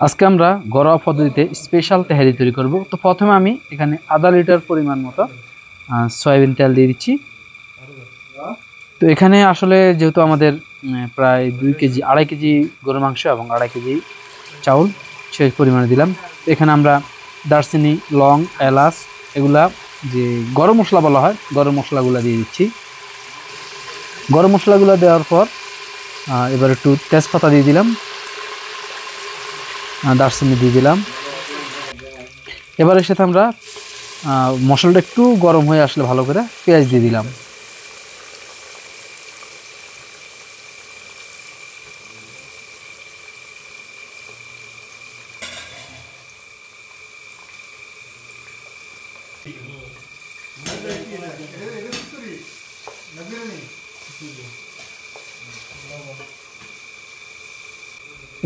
আজকে আমরা ঘরোয়া পদ্ধতিতে স্পেশাল তেহারি তৈরি করব। তো প্রথমে আমি এখানে আধা লিটার পরিমাণ মতো সয়াবিন তেল দিয়ে দিচ্ছি। তো এখানে আসলে যেহেতু আমাদের প্রায় 2 কেজি 2.5 কেজি গরুর মাংস এবং 2.5 কেজি চাউল সেই পরিমাণে দিলাম। তো এখানে আমরা দারচিনি, লং, এলাচ এগুলা যে গরম মশলা বলা হয় গরম মশলাগুলো দিয়ে দিচ্ছি। গরম মশলাগুলো দেওয়ার পর এবার একটু তেজপাতা দিয়ে দিলাম, দারচিনি দিয়ে দিলাম। এবার এর সাথে আমরা মশলাটা একটু গরম হয়ে আসলে ভালো করে পেঁয়াজ দিয়ে দিলাম।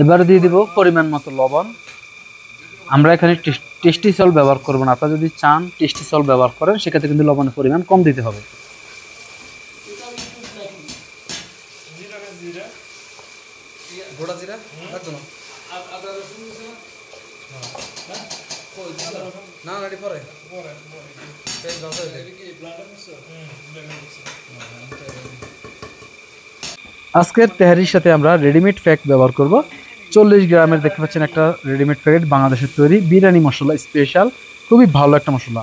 এবার দিয়ে দিব পরিমাণ মতো লবণ। আমরা এখানে টেস্টি সল্ট ব্যবহার করব না, আপনারা যদি চান টেস্টি সল্ট ব্যবহার করেন সেক্ষেত্রে কিন্তু লবণের পরিমাণ কম দিতে হবে। আজকের তেহারির সাথে আমরা রেডিমেড প্যাক ব্যবহার করব। 40 গ্রামের দেখতে পাচ্ছেন একটা রেডিমেড প্যাকেট, বাংলাদেশের তৈরি বিরিয়ানি মশলা স্পেশাল, খুবই ভালো একটা মশলা।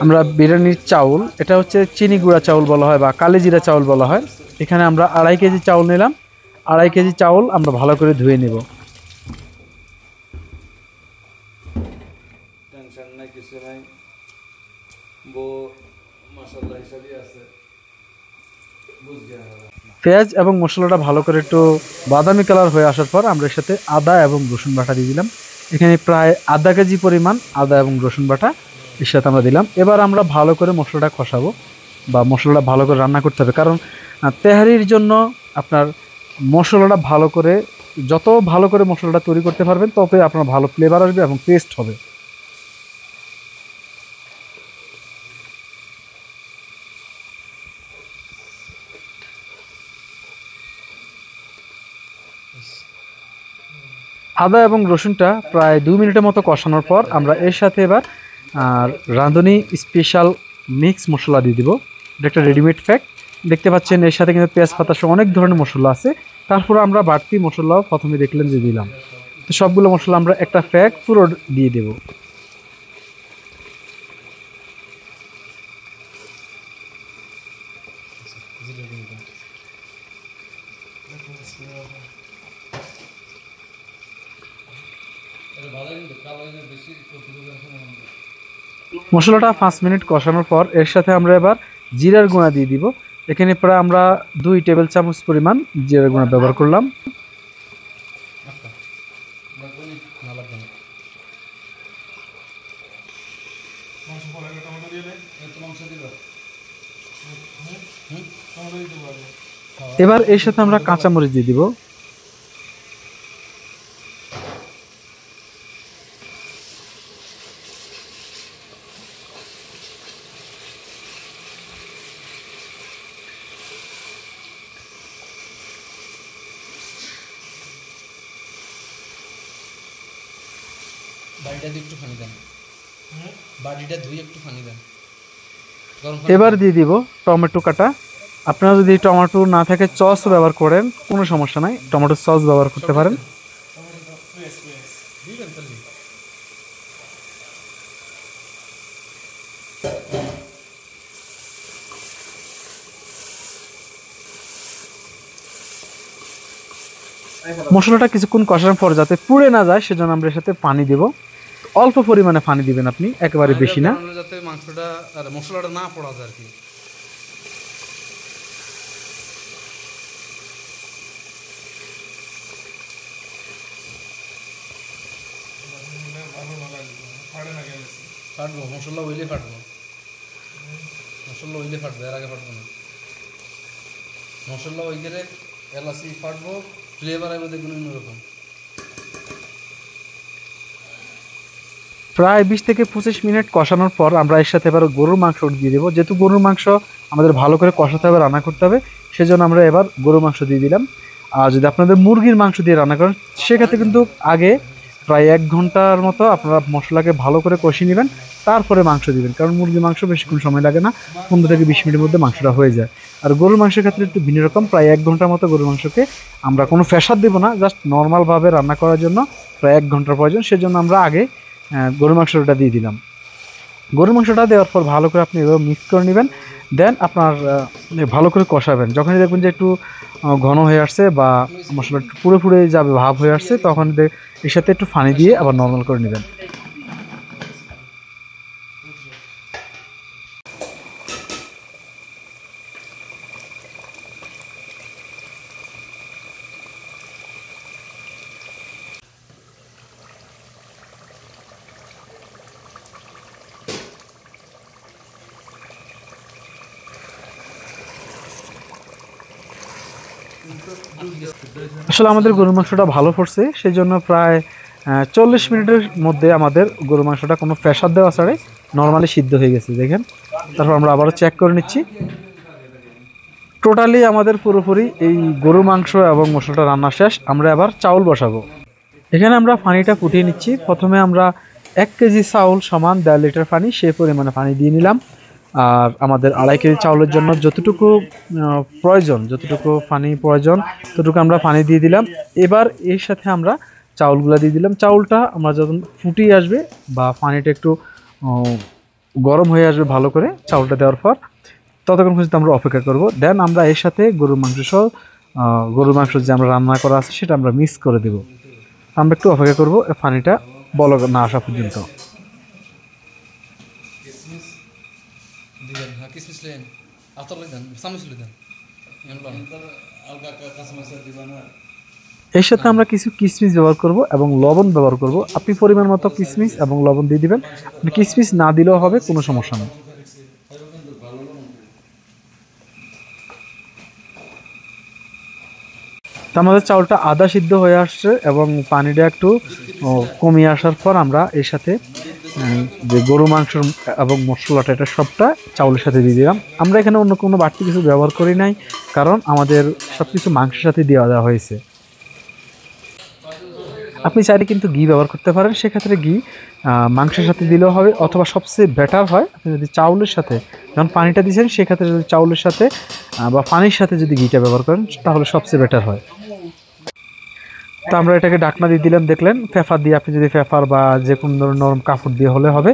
আমরা বিরিয়ানির চাউল, এটা হচ্ছে চিনি গুঁড়া চাউল বলা হয় বা কালিজিরা চাউল বলা হয়। এখানে আমরা 2.5 কেজি চাউল নিলাম। 2.5 কেজি চাউল আমরা ভালো করে ধুয়ে নেব। পেঁয়াজ এবং মশলাটা ভালো করে একটু বাদামি কালার হয়ে আসার পর আমরা এর সাথে আদা এবং রসুন বাটা দিয়ে দিলাম। এখানে প্রায় আধা কেজি পরিমাণ আদা এবং রসুন বাটা এর সাথে আমরা দিলাম। এবার আমরা ভালো করে মশলাটা কষাবো বা মশলাটা ভালো করে রান্না করতে হবে, কারণ তেহারির জন্য আপনার মশলাটা ভালো করে, যত ভালো করে মশলাটা তৈরি করতে পারবেন ততই আপনার ভালো ফ্লেভার আসবে এবং টেস্ট হবে। আদা এবং রসুনটা প্রায় 2 মিনিটের মতো কষানোর পর আমরা এর সাথে এবার রাঁধুনি স্পেশাল মিক্স মশলা দিয়ে দিব। এটা একটা রেডিমেড প্যাক দেখতে পাচ্ছেন। এর সাথে কিন্তু পেঁয়াজ পাতা সহ অনেক ধরনের মশলা আছে। তারপর আমরা বাড়তি মশলাও প্রথমে দেখলেন যে দিলাম। তো সবগুলো মশলা আমরা একটা প্যাক পুরো দিয়ে দেব। মশলাটা 5 মিনিট কষানোর পর এর সাথে আমরা এবার জিরার গুঁড়া দিয়ে দিব। এখানে প্রায় আমরা 2 টেবিল চামচ পরিমাণ জিরার গুঁড়া ব্যবহার করলাম। এবার এর সাথে আমরা কাঁচামরিচ দিয়ে দিব। এবার দিয়ে দিব টমেটো কাটা। আপনারা যদি টমেটো না থাকে সস ব্যবহার করেন কোনো সমস্যা নাই, টমেটো সস ব্যবহার করতে পারেন। মশলাটা কিছুক্ষণ কষানোর পর যাতে পুড়ে না যায় সেজন্য আমরা এর সাথে পানি দেব। অল্প পরিমাণে পানি দিবেন আপনি, একেবারে বেশি না, যাতে মাংসটা আর মশলাটা না পোড়া যায় আর কি। ফাটবো মশলা ওইলে ফাটবো, মশলা ওইলে ফাটবে, এর আগে ফাটবো না। মশলা ওই গেলে এলাচি ফাটবো, ফ্লেভার আসবে দেখুন অন্যরকম। প্রায় 20 থেকে 25 মিনিট কষানোর পর আমরা এর সাথে এবার গরুর মাংস দিয়ে দেবো। যেহেতু গরুর মাংস আমাদের ভালো করে কষাতে হবে, রান্না করতে হবে, সেজন্য আমরা এবার গরুর মাংস দিয়ে দিলাম। আর যদি আপনাদের মুরগির মাংস দিয়ে রান্না করেন সেক্ষেত্রে কিন্তু আগে প্রায় 1 ঘন্টার মতো আপনারা মশলাকে ভালো করে কষিয়ে নেবেন, তারপরে মাংস দিবেন। কারণ মুরগির মাংস বেশিক্ষণ সময় লাগে না, 15 থেকে 20 মিনিটের মধ্যে মাংসটা হয়ে যায়। আর গরুর মাংসের ক্ষেত্রে একটু ভিন্ন রকম, প্রায় 1 ঘন্টার মতো গরুর মাংসকে আমরা কোনো ফ্রেশার দেবো না, জাস্ট নর্মালভাবে রান্না করার জন্য প্রায় 1 ঘন্টার প্রয়োজন। সেজন্য আমরা আগে গরুর মাংসটা দিয়ে দিলাম। গরুর মাংসটা দেওয়ার পর ভালো করে আপনি এভাবে মিক্স করে নেবেন, দেন আপনার ভালো করে কষাবেন। যখনই দেখবেন যে একটু ঘন হয়ে আসছে বা মশলা একটু পুরো পুড়ে যাবে, ভাব হয়ে আসছে, তখন এর সাথে একটু পানি দিয়ে আবার নর্মাল করে নেবেন। আসলে আমাদের গরুর মাংসটা ভালো পড়ছে, সেই জন্য প্রায় 40 মিনিটের মধ্যে আমাদের গরুর মাংসটা কোনো প্রেসার দেওয়া ছাড়াই নর্মালি সিদ্ধ হয়ে গেছে দেখেন। তারপর আমরা আবারও চেক করে নিচ্ছি। টোটালি আমাদের পুরোপুরি এই গরুর মাংস এবং মশলাটা রান্না শেষ। আমরা আবার চাউল বসাবো। এখানে আমরা পানিটা ফুটিয়ে নিচ্ছি। প্রথমে আমরা 1 কেজি চাউল সমান 1.5 লিটার পানি, সেই পরিমাণে পানি দিয়ে নিলাম। আর আমাদের 2.5 কেজি চাউলের জন্য যতটুকু প্রয়োজন, যতটুকু পানি প্রয়োজন ততটুকু আমরা পানি দিয়ে দিলাম। এবার এর সাথে আমরা চাউলগুলো দিয়ে দিলাম। চাউলটা আমরা যখন ফুটিয়ে আসবে বা পানিটা একটু গরম হয়ে আসবে ভালো করে চাউলটা দেওয়ার পর, ততক্ষণ পর্যন্ত আমরা অপেক্ষা করব। দেন আমরা এর সাথে গরুর মাংস সহ গরুর মাংস যে আমরা রান্না করা আছে সেটা আমরা মিক্স করে দেব। আমরা একটু অপেক্ষা করব পানিটা বলক না আসা পর্যন্ত। এর সাথে আমরা কিছু কিশমিশ ব্যবহার করব এবং লবণ ব্যবহার করব। আপনি পরিমাণ মতো কিশমিশ এবং লবণ দিয়ে দিবেন। কিশমিশ না দিলেও হবে, কোনো সমস্যা নেই। তো আমাদের চাউলটা আধা সিদ্ধ হয়ে আসছে এবং পানিটা একটু কমিয়ে আসার পর আমরা এর সাথে যে গরু মাংস এবং মশলাটা এটা সবটা চাউলের সাথে দিয়ে দিলাম। আমরা এখানে অন্য কোনো বাড়তি কিছু ব্যবহার করি নাই, কারণ আমাদের সব কিছু মাংসের সাথে দেওয়া হয়েছে। আপনি চাইলে কিন্তু ঘি ব্যবহার করতে পারেন, সেক্ষেত্রে ঘি মাংসের সাথে দিলেও হবে, অথবা সবচেয়ে বেটার হয় আপনি যদি চাউলের সাথে যখন পানিটা দিয়েছেন সেক্ষেত্রে যদি চাউলের সাথে বা পানির সাথে যদি ঘিটা ব্যবহার করেন তাহলে সবচেয়ে বেটার হয়। তো আমরা এটাকে ঢাকনা দিয়ে দিলাম। দেখলেন পেপার দিয়ে, আপনি যদি পেপার বা যে কোনো ধরনের নরম কাপড় দিয়ে হলে হবে।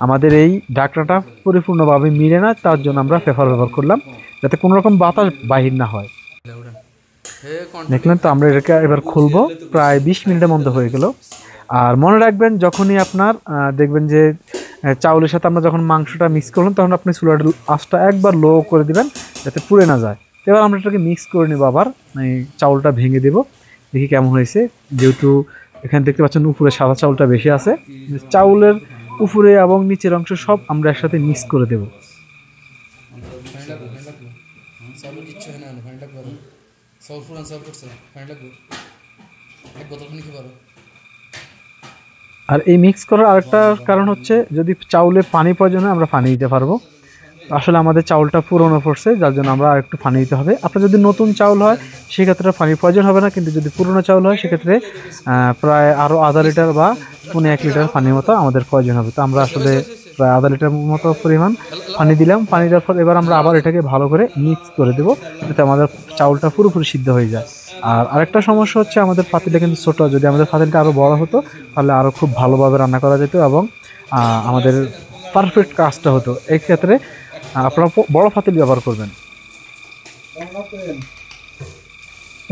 আমাদের এই ঢাকনাটা পরিপূর্ণভাবে মিলে না, তার জন্য আমরা পেপার ব্যবহার করলাম যাতে কোনো রকম বাতাস বাহির না হয়। দেখলেন তো আমরা এটাকে এবার খুলবো। প্রায় 20 মিনিটের মধ্যে হয়ে গেল। আর মনে রাখবেন যখনই আপনার দেখবেন যে চাউলের সাথে আমরা যখন মাংসটা মিক্স করলাম তখন আপনি চুলার আঁচটা একবার লো করে দিবেন যাতে পুড়ে না যায়। এবার আমরা এটাকে মিক্স করে নেব, আবার চাউলটা ভেঙে দেব, দেখি কেমন হয়েছে। যেহেতু এখানে দেখতে পাচ্ছেন উপরে সাদা চাউলটা বেশি আছে, চাউলের উপরে এবং নিচের অংশ সব আমরা একসাথে মিক্স করে দেব। আর এই মিক্স করার আরেকটা কারণ হচ্ছে যদি চাউলে পানি প্রয়োজন হয় আমরা পানি দিতে পারবো। আসলে আমাদের চাউলটা পুরনো পড়ছে, যার জন্য আমরা আরেকটু পানি দিতে হবে। আপনার যদি নতুন চাউল হয় সেক্ষেত্রে পানির প্রয়োজন হবে না, কিন্তু যদি পুরনো চাউল হয় সেক্ষেত্রে প্রায় আরও আধা লিটার বা 1 লিটার পানির মতো আমাদের প্রয়োজন হবে। তো আমরা আসলে প্রায় আধা লিটার মতো পরিমাণ পানি দিলাম। পানি দেওয়ার পর এবার আমরা আবার এটাকে ভালো করে মিক্স করে দেবো যাতে আমাদের চাউলটা পুরোপুরি সিদ্ধ হয়ে যায়। আর আরেকটা সমস্যা হচ্ছে আমাদের পাতিলটা কিন্তু ছোটো, যদি আমাদের পাতিলটা আরও বড় হতো তাহলে আরও খুব ভালোভাবে রান্না করা যেত এবং আমাদের পারফেক্ট কাজটা হতো। এই ক্ষেত্রে আপনারা বড় পাতিল ব্যবহার করবেন।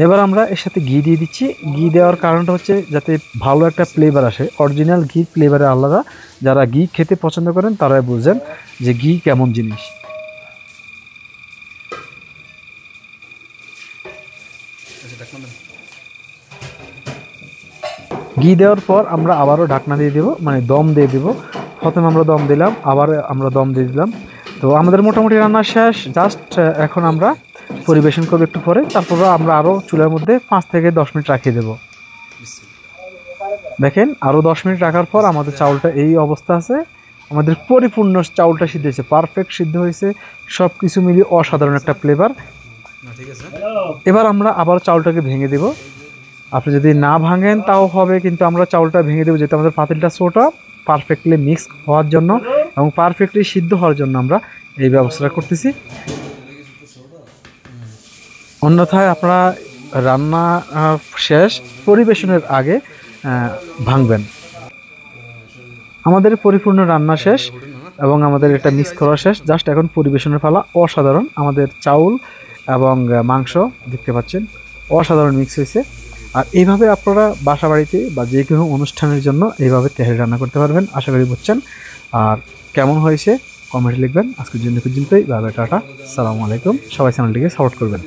এবার আমরা এর সাথে ঘি দিয়ে দিচ্ছি। ঘি দেওয়ার কারণটা হচ্ছে যাতে ভালো একটা ফ্লেভার আসে। অরিজিনাল ঘি ফ্লেভারে আলাদা, যারা ঘি খেতে পছন্দ করেন তারাই বুঝেন যে ঘি কেমন জিনিস। ঘি দেওয়ার পর আমরা আবারও ঢাকনা দিয়ে দেবো, মানে দম দিয়ে দেবো। প্রথমে আমরা দম দিলাম, আবার আমরা দম দিয়ে দিলাম। তো আমাদের মোটামুটি রান্না শেষ। জাস্ট এখন আমরা পরিবেশন করবো একটু পরে। তারপর আমরা আরও চুলার মধ্যে 5 থেকে 10 মিনিট রাখিয়ে দেবো। দেখেন আরও 10 মিনিট রাখার পর আমাদের চাউলটা এই অবস্থা আছে। আমাদের পরিপূর্ণ চাউলটা সিদ্ধ হয়েছে, পারফেক্ট সিদ্ধ হয়েছে, সব কিছু মিলিয়ে অসাধারণ একটা ফ্লেভার। এবার আমরা আবার চাউলটাকে ভেঙে দেব। আপনি যদি না ভাঙেন তাও হবে, কিন্তু আমরা চাউলটা ভেঙে দেবো যেহেতু আমাদের পাতিলটা ছোটো, পারফেক্টলি মিক্স হওয়ার জন্য এবং পারফেক্টলি সিদ্ধ হওয়ার জন্য আমরা এই ব্যবস্থাটা করতেছি। অন্যথায় আপনারা রান্না শেষ পরিবেশনের আগে ভাঙবেন। আমাদের পরিপূর্ণ রান্না শেষ এবং আমাদের এটা মিক্স করা শেষ, জাস্ট এখন পরিবেশনের পালা। অসাধারণ আমাদের চাউল এবং মাংস দেখতে পাচ্ছেন, অসাধারণ মিক্স হয়েছে। আর এইভাবে আপনারা বাসা বাড়িতে বা যে কোনো অনুষ্ঠানের জন্য এইভাবে তেহারি রান্না করতে পারবেন, আশা করি বুঝছেন। আর কেমন হয়েছে কমেন্টে লিখবেন। আজকের জন্য পর্যন্তই, বাই বাই, টাটা, আসসালামু আলাইকুম। সবাই চ্যানেলটিকে সাপোর্ট করবেন।